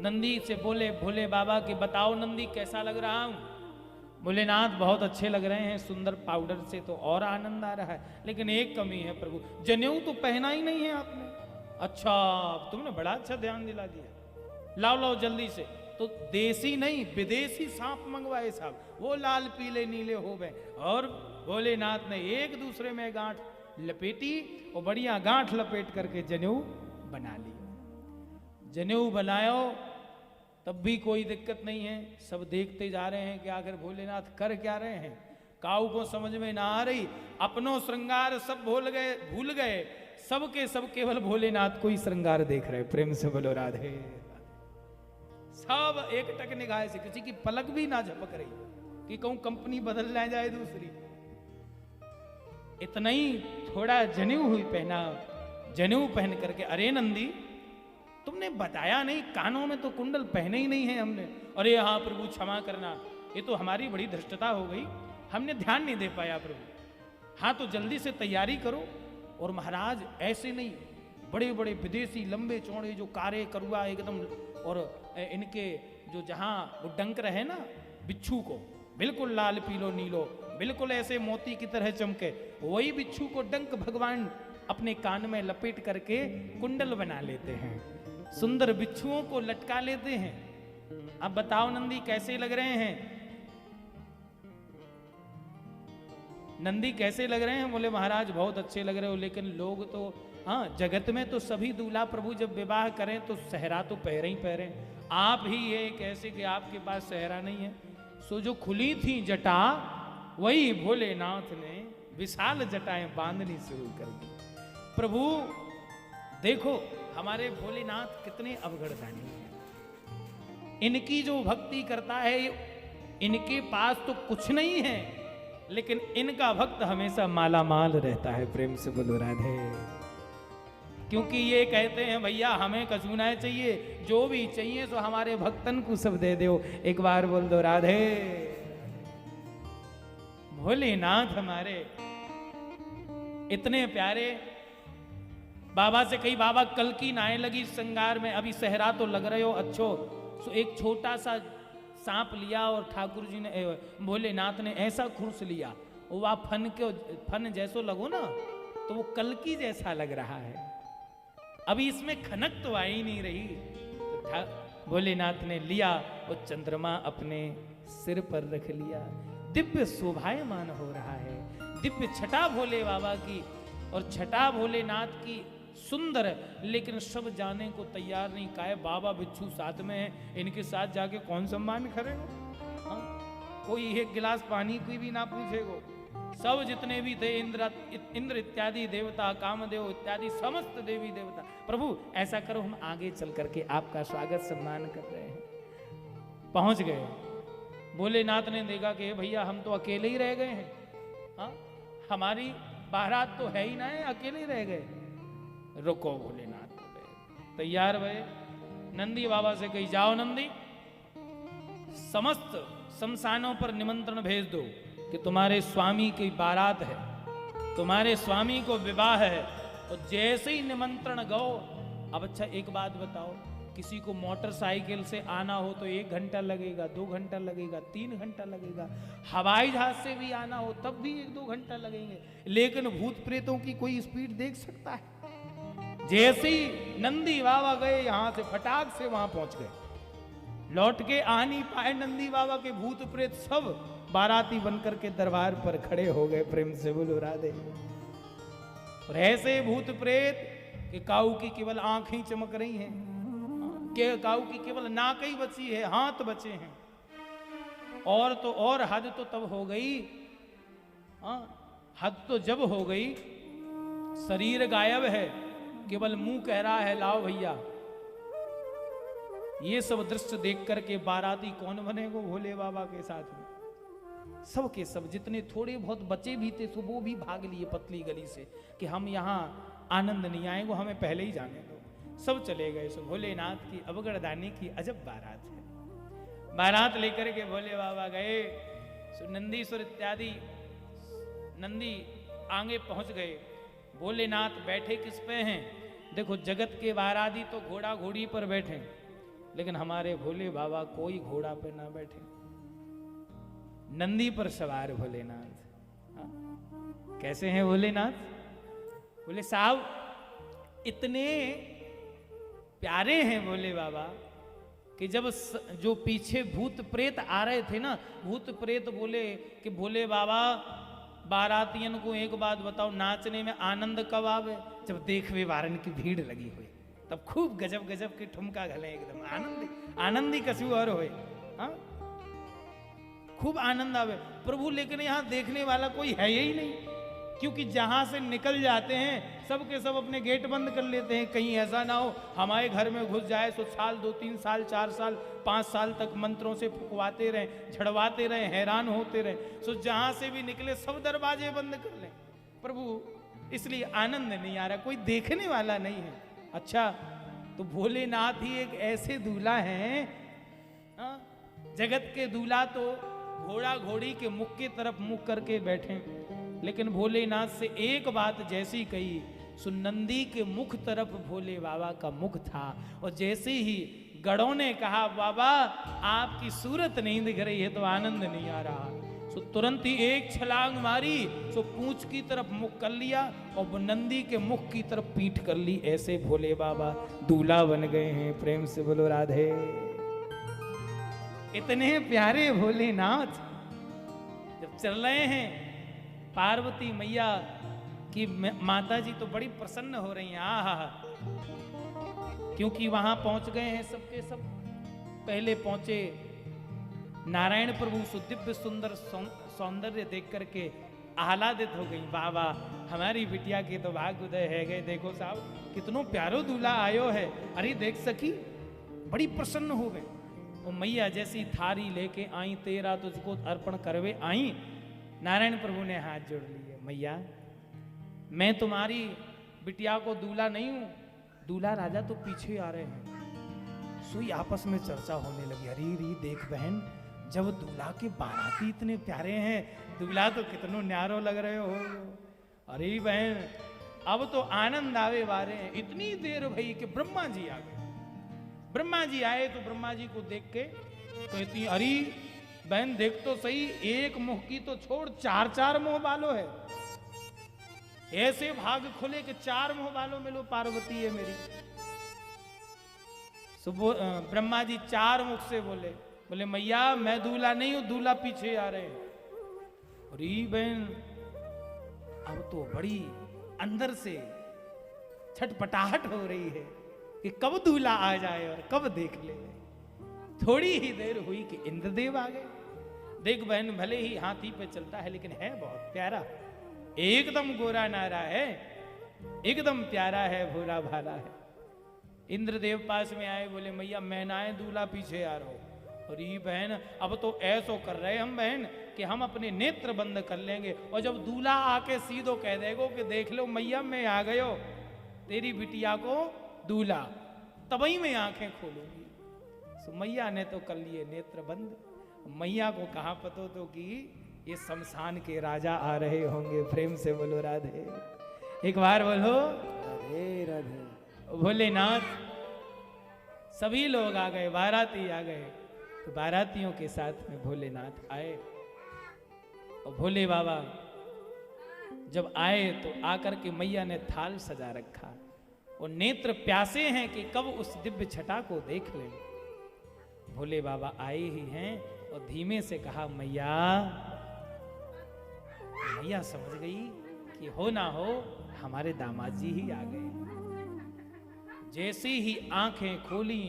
नंदी से बोले भोले बाबा कि बताओ नंदी कैसा लग रहा हूं। भोलेनाथ बहुत अच्छे लग रहे हैं, सुंदर पाउडर से तो और आनंद आ रहा है, लेकिन एक कमी है प्रभु, जनेऊ तो पहना ही नहीं है आपने। अच्छा, तुमने बड़ा अच्छा ध्यान दिला दिया, लाओ लाओ जल्दी से। तो देसी नहीं विदेशी सांप मंगवाए साहब, वो लाल पीले नीले हो गए। और भोलेनाथ ने एक दूसरे में गांठ लपेटी और बढ़िया गांठ लपेट करके जनेऊ बना ली। जनेऊ बनायो तब भी कोई दिक्कत नहीं है, सब देखते जा रहे हैं कि आखिर भोलेनाथ कर क्या रहे हैं। काऊ को समझ में ना आ रही, अपनो श्रृंगार सब भूल गए, सबके सब केवल भोलेनाथ को ही श्रृंगार देख रहे। प्रेम से बोलो राधे। सब एक टक निगाह से, किसी की पलक भी ना झपक रही कि कहूं कंपनी बदल ना जाए दूसरी। इतना ही थोड़ा जनेऊ हुई पहना, जनेऊ पहन करके, अरे नंदी तुमने बताया नहीं, कानों में तो कुंडल पहने ही नहीं है हमने। अरे हाँ प्रभु क्षमा करना, ये तो हमारी बड़ी धृष्टता हो गई, हमने ध्यान नहीं दे पाया प्रभु। हाँ तो जल्दी से तैयारी करो। और महाराज ऐसे नहीं, बड़े बड़े विदेशी लंबे चौड़े जो कारे करुआ एकदम, और इनके जो जहाँ वो डंक रहे ना बिच्छू को, बिल्कुल लाल पीलो नीलो, बिल्कुल ऐसे मोती की तरह चमके, वही बिच्छू को डंक भगवान अपने कान में लपेट करके कुंडल बना लेते हैं, सुंदर बिच्छुओं को लटका लेते हैं। अब बताओ नंदी कैसे लग रहे हैं, नंदी कैसे लग रहे हैं? बोले महाराज बहुत अच्छे लग रहे हो, लेकिन लोग तो, हाँ जगत में तो सभी दूल्हा प्रभु जब विवाह करें तो सहरा तो पहरे ही पहरे, आप ही ये कैसे कि आपके पास सहरा नहीं है। सो जो खुली थी जटा वही भोलेनाथ ने विशाल जटाएं बांधनी शुरू कर दी। प्रभु देखो हमारे भोलेनाथ कितने अवगढ़दानी हैं, इनकी जो भक्ति करता है, इनके पास तो कुछ नहीं है, लेकिन इनका भक्त हमेशा माला माल रहता है। प्रेम से बोलो राधे। क्योंकि ये कहते हैं भैया हमें कछु ना चाहिए, जो भी चाहिए सो हमारे भक्तन को सब दे दो। एक बार बोल दो राधे। भोलेनाथ हमारे इतने प्यारे। बाबा से कही बाबा कल की नाए लगी श्रृंगार में, अभी सहरा तो लग रहे हो अच्छो। सो एक छोटा सा सांप लिया और ठाकुर जी ने, भोलेनाथ ने ऐसा खुर्स लिया, वो आप फन जैसो लगो ना, तो वो कल की जैसा लग रहा है। अभी इसमें खनक तो आ ही नहीं रही। तो भोलेनाथ ने लिया और चंद्रमा अपने सिर पर रख लिया, दिव्य शोभायमान हो रहा है, दिव्य छटा भोले बाबा की और छटा भोलेनाथ की सुंदर, लेकिन सब जाने को तैयार नहीं। काहे बाबा बिच्छू साथ में है, इनके साथ जाके कौन सम्मान करेगा? हाँ? कोई एक गिलास पानी की भी ना पूछेगो। सब जितने भी थे इंद्र इत्यादि देवता, कामदेव इत्यादि समस्त देवी देवता, प्रभु ऐसा करो हम आगे चल करके आपका स्वागत सम्मान कर रहे हैं। पहुंच गए। भोलेनाथ ने देखा कि भैया हम तो अकेले ही रह गए हैं, हाँ हमारी बारात तो है ही ना, है अकेले ही रह गए। रुको भोलेनाथ बोले तैयार भये। नंदी बाबा से कही जाओ नंदी, समस्त शमशानों पर निमंत्रण भेज दो कि तुम्हारे स्वामी की बारात है, तुम्हारे स्वामी को विवाह है। और जैसे ही निमंत्रण गो, अब अच्छा एक बात बताओ, किसी को मोटरसाइकिल से आना हो तो 1 घंटा लगेगा, 2 घंटा लगेगा, 3 घंटा लगेगा, हवाई जहाज से भी आना हो तब भी 1-2 घंटा लगेंगे, लेकिन भूत प्रेतों की कोई स्पीड देख सकता है? जैसे ही नंदी बाबा गए यहां से फटाक से वहां पहुंच गए, लौट के आ नहीं पाए नंदी बाबा के भूत प्रेत सब बाराती बनकर के दरबार पर खड़े हो गए। प्रेम से बोलो राधे। और ऐसे भूत प्रेत कि काऊ की केवल आंखें चमक रही हैं, के काऊ की केवल नाक ही बची है, हाथ बचे हैं। और तो और हद तो तब हो गई, हद तो जब हो गई, शरीर गायब है, केवल मुंह कह रहा है लाओ भैया। ये सब दृश्य देख करके बाराती कौन बनेगो भोले बाबा के साथ में? सब के सब जितने थोड़े बहुत बचे भी थे तो वो भी भाग लिए पतली गली से कि हम यहाँ आनंद नहीं आएंगे, हमें पहले ही जाने दो। सब चले गए। सो भोलेनाथ की अवगढ़दानी की अजब बारात है। बारात लेकर के भोले बाबा गए। सो नंदीश्वर इत्यादि नंदी आगे पहुंच गए। भोलेनाथ बैठे किस पे हैं? देखो जगत के बाराती तो घोड़ा घोड़ी पर बैठे, लेकिन हमारे भोले बाबा कोई घोड़ा पे ना बैठे, नंदी पर सवार भोलेनाथ। हाँ? कैसे हैं भोलेनाथ? बोले साहब इतने प्यारे हैं भोले बाबा कि जब जो पीछे भूत प्रेत आ रहे थे ना, भूत प्रेत बोले कि भोले बाबा बारातियन को एक बात बताओ, नाचने में आनंद कब आवे? जब देखवे वारन की भीड़ लगी हुई, तब खूब गजब गजब की ठुमका घले, एकदम आनंदी कसू और होए। हाँ, खूब आनंद आवे प्रभु। लेकिन यहाँ देखने वाला कोई है ही नहीं, क्योंकि जहां से निकल जाते हैं सब के सब अपने गेट बंद कर लेते हैं, कहीं ऐसा ना हो हमारे घर में घुस जाए। सो साल 2-3 साल 4 साल 5 साल तक मंत्रों से फुकवाते रहे, झड़वाते रहे, हैरान होते रहे। सो जहां से भी निकले सब दरवाजे बंद कर लें प्रभु, इसलिए आनंद नहीं आ रहा, कोई देखने वाला नहीं है। अच्छा, तो भोलेनाथ ही एक ऐसे दूल्हा हैं, जगत के दूल्हा तो घोड़ा घोड़ी के मुख की तरफ मुख करके बैठे, लेकिन भोलेनाथ से एक बात जैसी कही, सुनंदी के मुख तरफ भोले बाबा का मुख था, और जैसे ही गढ़ों ने कहा बाबा आपकी सूरत नहीं दिख रही है तो आनंद नहीं आ रहा, सो तुरंत ही एक छलांग मारी, सो पूंछ की तरफ मुख कर लिया और नंदी के मुख की तरफ पीठ कर ली। ऐसे भोले बाबा दूल्हा बन गए हैं। प्रेम से बोलो राधे। इतने प्यारे भोलेनाथ जब चल रहे हैं, पार्वती मैया की माता जी तो बड़ी प्रसन्न हो रही हैं। आहा, क्योंकि वहां पहुंच गए हैं सबके सब। पहले पहुंचे नारायण प्रभु, सुदिव्य सुंदर सौंदर्य देख करके आह्लादित हो गई। वाह वाह, हमारी बिटिया के तो भाग उदय है गए, देखो साहब कितनो प्यारो दूल्हा आयो है। अरे देख सकी, बड़ी प्रसन्न हो गए। वो मैया जैसी थारी लेके आई, तेरा तुझको अर्पण करवे आई। नारायण प्रभु ने हाथ जोड़ लिए, मैया मैं तुम्हारी बिटिया को दूल्हा नहीं हूं, दूल्हा राजा तो पीछे आ रहे हैं। सोई आपस में चर्चा होने लगी। अरे री देख बहन, जब दूल्हा के बाराती इतने प्यारे हैं, दूल्हा तो कितनो न्यारो लग रहे हो। अरे बहन अब तो आनंद आवे वारे हैं। इतनी देर भई कि ब्रह्मा जी आ गए। ब्रह्मा जी आए तो ब्रह्मा जी को देख के कहती, अरे बहन देख तो सही, एक मुंह की तो छोड़, 4-4 मुंह वालों है। ऐसे भाग खुले कि 4 मुंह वालों में लो पार्वती है मेरी। सुबह ब्रह्मा जी 4 मुख से बोले, बोले मैया मैं दूल्हा नहीं हूं, दूल्हा पीछे आ रहे हैं। अरे बहन अब तो बड़ी अंदर से छटपटाहट हो रही है कि कब दूल्हा आ जाए और कब देख ले। थोड़ी ही देर हुई कि इंद्रदेव आ गए। देख बहन भले ही हाथी पे चलता है लेकिन है बहुत प्यारा, एकदम गोरा नारा है, एकदम प्यारा है, भोला भाला है। इंद्रदेव पास में आए, बोले मैया मैं ना आए, दूल्हा पीछे आ रहा हूं। और ये बहन अब तो ऐसो कर रहे हम बहन कि हम अपने नेत्र बंद कर लेंगे, और जब दूल्हा आके सीधो कह देगो कि देख लो मैया मैं आ गयो, तेरी बिटिया को दूल्हा, तभी मैं आंखें खोलूंगी। सो मैया ने तो कर लिए नेत्र बंद। मैया को कहां पतो तो कि ये शमशान के राजा आ रहे होंगे। प्रेम से बोलो राधे, एक बार बोलो राधे राधे। भोलेनाथ सभी लोग आ गए, बाराती आ गए, तो बारातियों के साथ में भोलेनाथ आए। और भोले बाबा जब आए तो आकर के मैया ने थाल सजा रखा, और नेत्र प्यासे हैं कि कब उस दिव्य छटा को देख लें। भोले बाबा आए ही हैं और धीमे से कहा मैया। मैया समझ गई कि हो ना हो हमारे दामाद जी ही आ गए। जैसे ही आंखें खोली,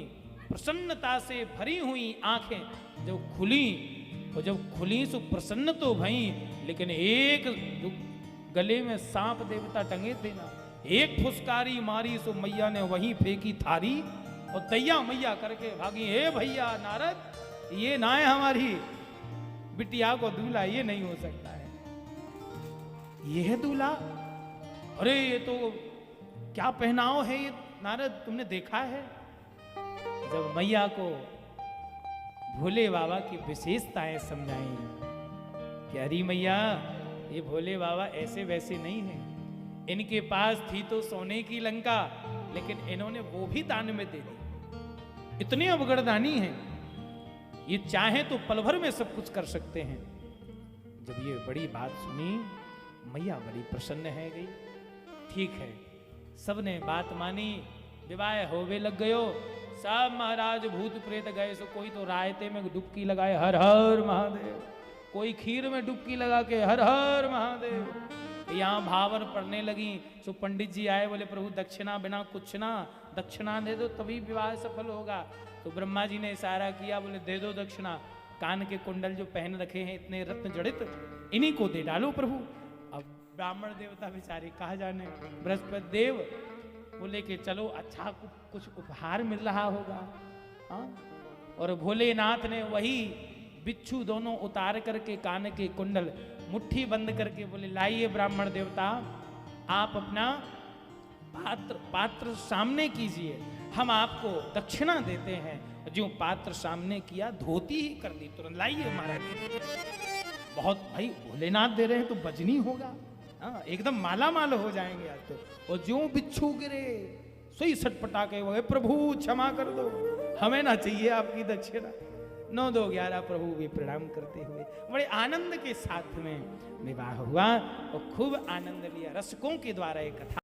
प्रसन्नता से भरी हुई आंखें जब खुली, और जब खुली तो प्रसन्न तो भई, लेकिन एक गले में सांप देवता टंगे थे ना, एक फुसकारी मारी सो मैया ने वहीं फेंकी थारी, और दैया मैया करके भागी। हे भैया नारद, ये ना है हमारी बिटिया को दूल्हा, ये नहीं हो सकता है, ये है दूल्हा। अरे ये तो क्या पहनाव है ये नारद, तुमने देखा है? जब मैया को भोले बाबा की विशेषताएं समझाई कि अरे मैया ये भोले बाबा ऐसे वैसे नहीं है, इनके पास थी तो सोने की लंका, लेकिन इन्होंने वो भी दान में दे दी। इतने अवगढ़दानी हैं, ये चाहे तो पल भर में सब कुछ कर सकते हैं। जब ये बड़ी बात सुनी, मैया बड़ी प्रसन्न है गई। ठीक है, सबने बात मानी, विवाह होवे लग गयो। सब महाराज भूत प्रेत गए, सो कोई तो रायते में डुबकी लगाए हर हर महादेव, कोई खीर में डुबकी लगा के हर हर महादेव। यहाँ भावर पड़ने लगी, सो पंडित जी आए, बोले प्रभु दक्षिणा बिना कुछ ना, दक्षिणा दे दो तभी विवाह सफल होगा। तो ब्रह्मा जी ने इशारा किया, बोले दे दो दक्षिणा। कान के कुंडल जो पहन रखे हैं इतने रत्न जड़ित, इन्हीं को दे डालो प्रभु। अब ब्राह्मण देवता बेचारे कहा जाने, बृहस्पति देव बोले कि चलो अच्छा कुछ उपहार मिल रहा होगा। हाँ, और भोलेनाथ ने वही बिच्छू दोनों उतार करके कान के कुंडल मुट्ठी बंद करके बोले लाइए ब्राह्मण देवता, आप अपना पात्र सामने कीजिए, हम आपको दक्षिणा देते हैं। जो पात्र सामने किया, धोती ही कर दी तुरंत, लाइए महाराज। बहुत भाई भोलेनाथ दे रहे हैं तो बजनी होगा, हाँ एकदम माला माल हो जाएंगे आज तो। और जो बिच्छू गिरे सोई सटपटा के वो प्रभु क्षमा कर दो, हमें ना चाहिए आपकी दक्षिणा। 9 2 11 प्रभु भी प्रणाम करते हुए बड़े आनंद के साथ में विवाह हुआ और खूब आनंद लिया। रसिकों के द्वारा एक कथा